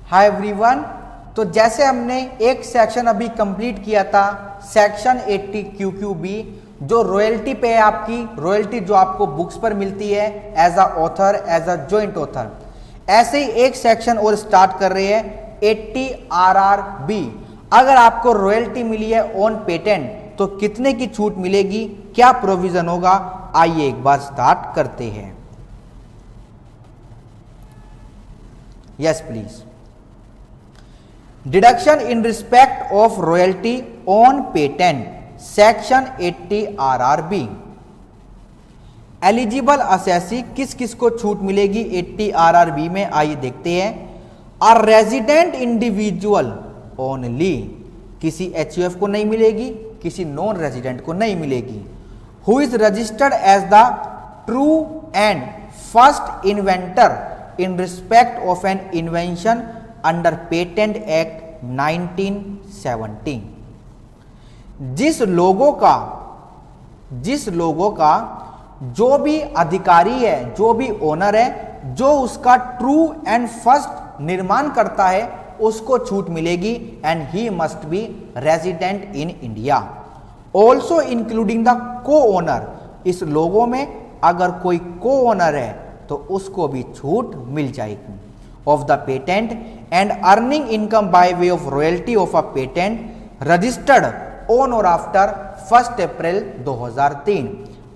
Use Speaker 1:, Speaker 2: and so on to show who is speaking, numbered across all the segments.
Speaker 1: Hi everyone. तो जैसे हमने एक सेक्शन अभी कंप्लीट किया था, सेक्शन 80 QQB, जो रॉयल्टी पे है, आपकी रॉयल्टी जो आपको बुक्स पर मिलती है as a author, as a joint author. ऐसे ही एक सेक्शन और स्टार्ट कर रहे हैं 80 RRB। अगर आपको रॉयल्टी मिली है ऑन पेटेंट तो कितने की छूट मिलेगी, क्या प्रोविजन होगा, आइए एक बार स्टार्ट करते हैं। Yes please. Deduction in respect of royalty on patent, section 80 RRB। Eligible assessee किस किस को छूट मिलेगी 80 RRB में, आइए देखते हैं। अ रेजिडेंट इंडिविजुअल ओनली, किसी HUF को नहीं मिलेगी, किसी नॉन रेजिडेंट को नहीं मिलेगी। Who is registered as the true and first inventor in respect of an invention under patent act 1970। जिस लोगों का जो भी अधिकारी है, जो भी ओनर है, जो उसका ट्रू एंड फर्स्ट निर्माण करता है, उसको छूट मिलेगी। And he must be resident in India, also including the को ओनर। इस लोगों में अगर कोई को ओनर है तो उसको भी छूट मिल जाएगी of the patent and earning income by way of royalty of a patent registered on or after 1 April 2003।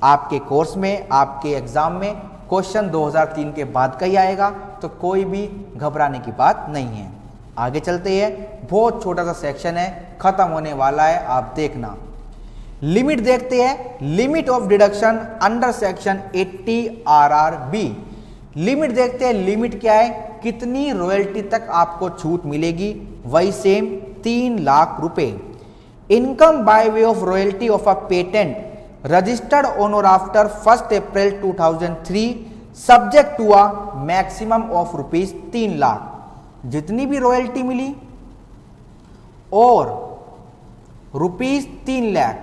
Speaker 1: आपके कोर्स में, आपके एग्जाम में क्वेश्चन 2003 के बाद का ही आएगा, तो कोई भी घबराने की बात नहीं है। आगे चलते हैं, बहुत छोटा सा सेक्शन है, खत्म होने वाला है, आप देखना। लिमिट देखते हैं, limit of deduction under section 80 RRB। Limit देखते हैं, लिमिट क्या है, कितनी रॉयल्टी तक आपको छूट मिलेगी, वही सेम 3 लाख रुपए। Income by way of royalty of a patent registered on or after 1 April 2003 subject to a maximum of ₹3 lakh. जितनी भी रॉयल्टी मिली और ₹3 लाख,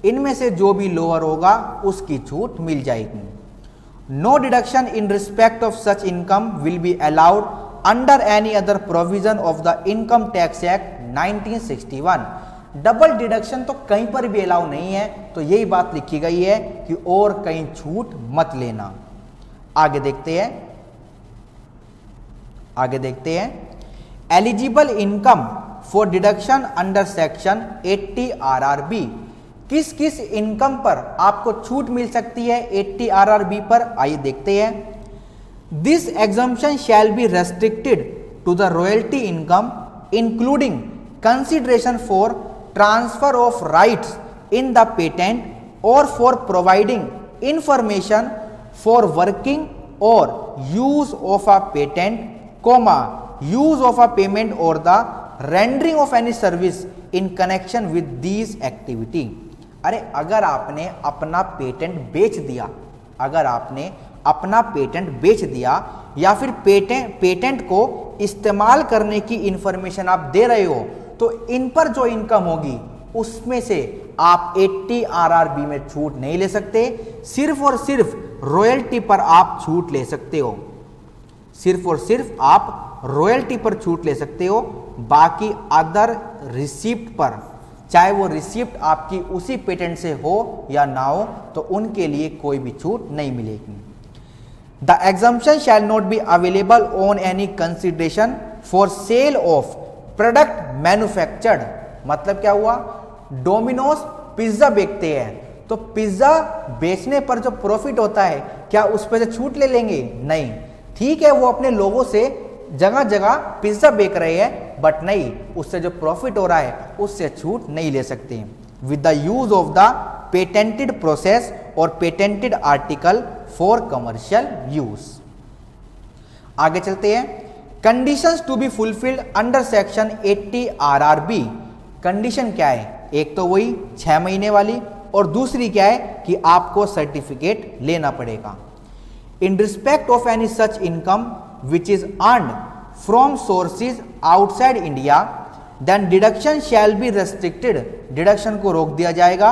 Speaker 1: इनमें से जो भी लोअर होगा उसकी छूट मिल जाएगी। No deduction in respect of such income will be allowed under any other provision of the income tax act 1961। Double deduction तो कहीं पर भी अलाउ नहीं है, तो यही बात लिखी गई है कि और कहीं छूट मत लेना। आगे देखते हैं eligible income for deduction under section 80 RRB। किस किस इनकम पर आपको छूट मिल सकती है 80 RRB पर, आइए देखते हैं। This exemption shall be restricted to the royalty income including consideration for transfer of rights in the patent or for providing information for working or use of a patent, use of a payment और the rendering of any service in connection with these activity. अरे अगर आपने अपना patent बेच दिया, या फिर patent को इस्तेमाल करने की इंफॉर्मेशन आप दे रहे हो, तो इन पर जो इनकम होगी उसमें से आप 80 RRB में छूट नहीं ले सकते। सिर्फ और सिर्फ रॉयल्टी पर आप छूट ले सकते हो, सिर्फ और सिर्फ आप रॉयल्टी पर छूट ले सकते हो। बाकी अदर रिसिप्ट पर, चाहे वो रिसिप्ट आपकी उसी पेटेंट से हो या ना हो, तो उनके लिए कोई भी छूट नहीं मिलेगी। The exemption shall not be available on any consideration for sale of product manufactured. मतलब क्या हुआ, डोमिनोज पिज्जा बेचते हैं, तो पिज्जा बेचने पर जो प्रॉफिट होता है, क्या उस पर से छूट ले लेंगे? नहीं। ठीक है, वो अपने लोगों से जगह जगह पिज्जा बेच रहे हैं, बट नहीं, उससे जो प्रॉफिट हो रहा है उससे छूट नहीं ले सकते। With the use of the patented process or patented article for commercial use. आगे चलते हैं, conditions to be fulfilled under section 80 RRB। Condition क्या है, एक तो वही 6 महीने वाली, और दूसरी क्या है कि आपको सर्टिफिकेट लेना पड़ेगा। इन respect of any such income which is earned from sources outside India, then deduction shall be restricted, deduction को रोक दिया जाएगा,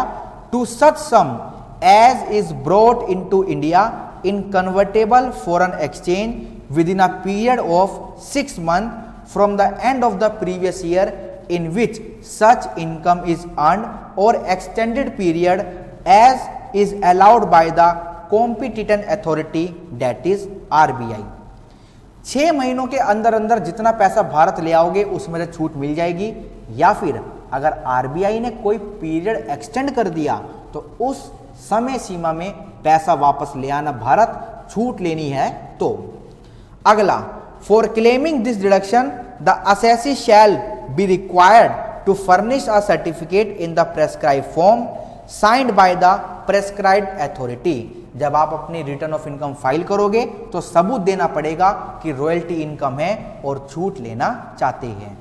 Speaker 1: to such sum as is brought into India in convertible foreign exchange within a period of 6 months from the end of the previous year in which such income is earned or extended period as is allowed by the competent authority that is RBI। 6 महीनों के अंदर अंदर जितना पैसा भारत ले आओगे उसमें से छूट मिल जाएगी, या फिर अगर आरबीआई ने कोई पीरियड एक्सटेंड कर दिया तो उस समय सीमा में पैसा वापस ले आना भारत, छूट लेनी है तो। अगला, for claiming this deduction the assessee shall be required to furnish a certificate in the prescribe form signed by the prescribed authority. जब आप अपनी रिटर्न ऑफ इनकम फाइल करोगे तो सबूत देना पड़ेगा कि रॉयल्टी इनकम है और छूट लेना चाहते हैं।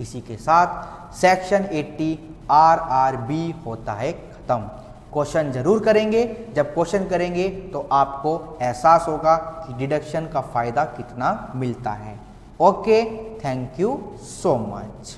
Speaker 1: इसी के साथ सेक्शन 80 आरआरबी होता है खत्म। क्वेश्चन जरूर करेंगे, जब क्वेश्चन करेंगे तो आपको एहसास होगा कि डिडक्शन का फायदा कितना मिलता है। Okay, thank you so much.